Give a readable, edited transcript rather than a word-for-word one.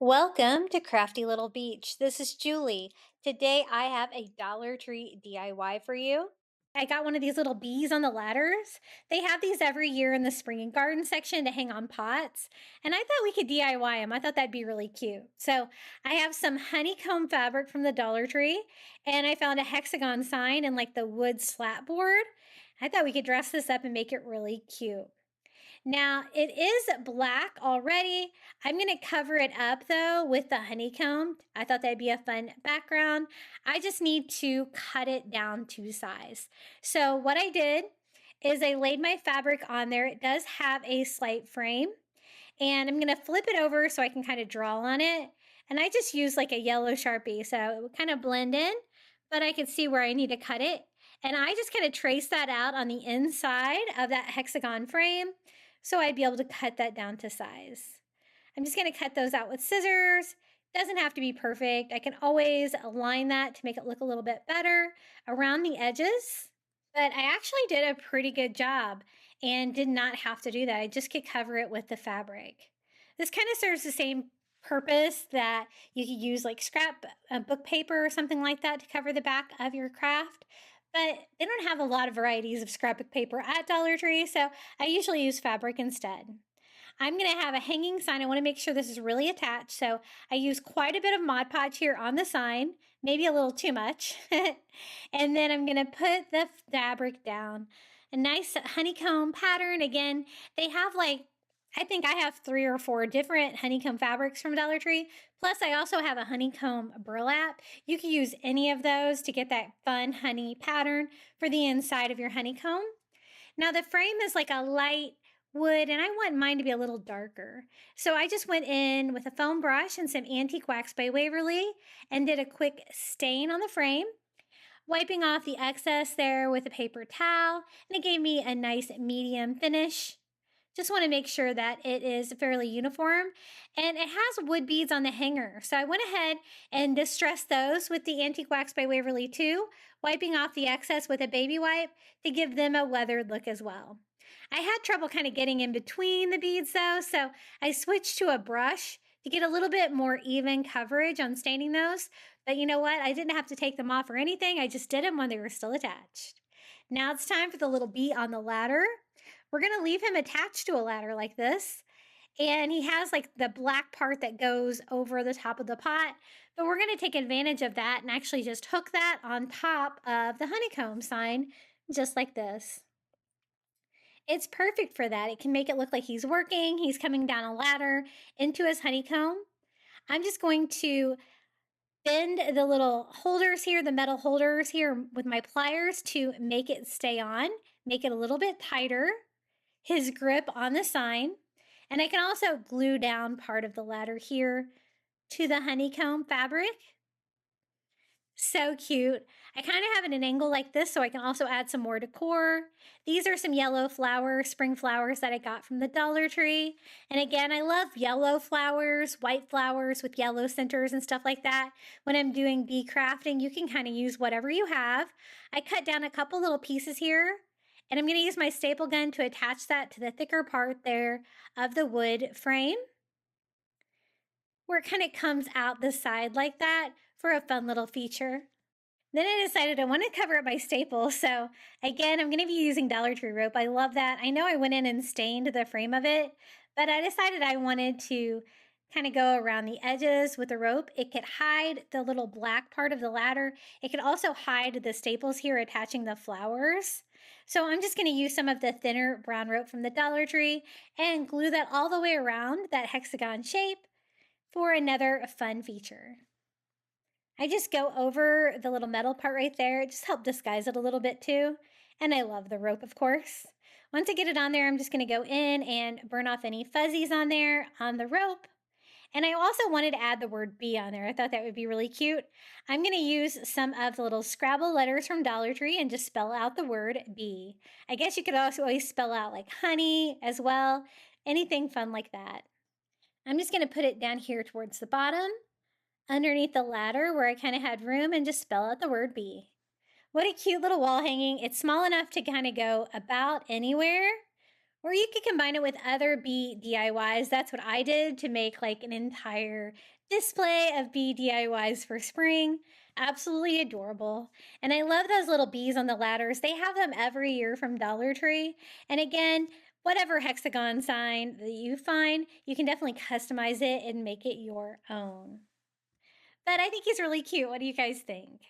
Welcome to Crafty Little Beach. This is Julie. Today I have a Dollar Tree DIY for you. I got one of these little bees on the ladders. They have these every year in the spring and garden section to hang on pots. And I thought we could DIY them. I thought that'd be really cute. So I have some honeycomb fabric from the Dollar Tree, and I found a hexagon sign and like the wood slat board. I thought we could dress this up and make it really cute. Now it is black already. I'm going to cover it up though with the honeycomb. I thought that'd be a fun background. I just need to cut it down to size. So what I did is I laid my fabric on there. It does have a slight frame, and I'm going to flip it over so I can kind of draw on it. And I just use like a yellow Sharpie so it would kind of blend in, but I could see where I need to cut it. And I just kind of trace that out on the inside of that hexagon frame so I'd be able to cut that down to size. I'm just going to cut those out with scissors. Doesn't have to be perfect. I can always align that to make it look a little bit better around the edges. But I actually did a pretty good job and did not have to do that. I just could cover it with the fabric. This kind of serves the same purpose that you could use like scrap book paper or something like that to cover the back of your craft. But they don't have a lot of varieties of scrapbook paper at Dollar Tree, so I usually use fabric instead. I'm going to have a hanging sign. I want to make sure this is really attached, so I use quite a bit of Mod Podge here on the sign, maybe a little too much. And then I'm going to put the fabric down. A nice honeycomb pattern. Again, they have like, I think I have 3 or 4 different honeycomb fabrics from Dollar Tree. Plus, I also have a honeycomb burlap. You can use any of those to get that fun honey pattern for the inside of your honeycomb. Now, the frame is like a light wood, and I want mine to be a little darker. So I just went in with a foam brush and some antique wax by Waverly and did a quick stain on the frame, wiping off the excess there with a paper towel, and it gave me a nice medium finish. Just want to make sure that it is fairly uniform, and it has wood beads on the hanger. So I went ahead and distressed those with the Antique Wax by Waverly too, wiping off the excess with a baby wipe to give them a weathered look as well. I had trouble kind of getting in between the beads though, so I switched to a brush to get a little bit more even coverage on staining those. But you know what? I didn't have to take them off or anything. I just did them when they were still attached. Now it's time for the little bee on the ladder. We're going to leave him attached to a ladder like this. And he has like the black part that goes over the top of the pot. But we're going to take advantage of that and actually just hook that on top of the honeycomb sign, just like this. It's perfect for that. It can make it look like he's working. He's coming down a ladder into his honeycomb. I'm just going to bend the little holders here, the metal holders here with my pliers to make it stay on, make it a little bit tighter, his grip on the sign. And I can also glue down part of the ladder here to the honeycomb fabric. So cute. I kind of have it at an angle like this so I can also add some more decor. These are some yellow spring flowers that I got from the Dollar Tree. And again, I love yellow flowers, white flowers with yellow centers and stuff like that. When I'm doing bee crafting, you can kind of use whatever you have. I cut down a couple little pieces here, and I'm going to use my staple gun to attach that to the thicker part there of the wood frame, where it kind of comes out the side like that for a fun little feature. Then I decided I want to cover it by staple. So again, I'm going to be using Dollar Tree rope. I love that. I know I went in and stained the frame of it, but I decided I wanted to kind of go around the edges with the rope. It could hide the little black part of the ladder. It could also hide the staples here attaching the flowers. So I'm just going to use some of the thinner brown rope from the Dollar Tree and glue that all the way around that hexagon shape for another fun feature. I just go over the little metal part right there. It just helped disguise it a little bit too. And I love the rope, of course. Once I get it on there, I'm just going to go in and burn off any fuzzies on there on the rope. And I also wanted to add the word bee on there. I thought that would be really cute. I'm going to use some of the little Scrabble letters from Dollar Tree and just spell out the word bee. I guess you could also always spell out like honey as well. Anything fun like that. I'm just going to put it down here towards the bottom, underneath the ladder where I kind of had room, and just spell out the word bee. What a cute little wall hanging. It's small enough to kind of go about anywhere Or you could combine it with other bee DIYs. That's what I did to make like an entire display of bee DIYs for spring. Absolutely adorable. And I love those little bees on the ladders. They have them every year from Dollar Tree. And again, whatever hexagon sign that you find, you can definitely customize it and make it your own. But I think he's really cute. What do you guys think?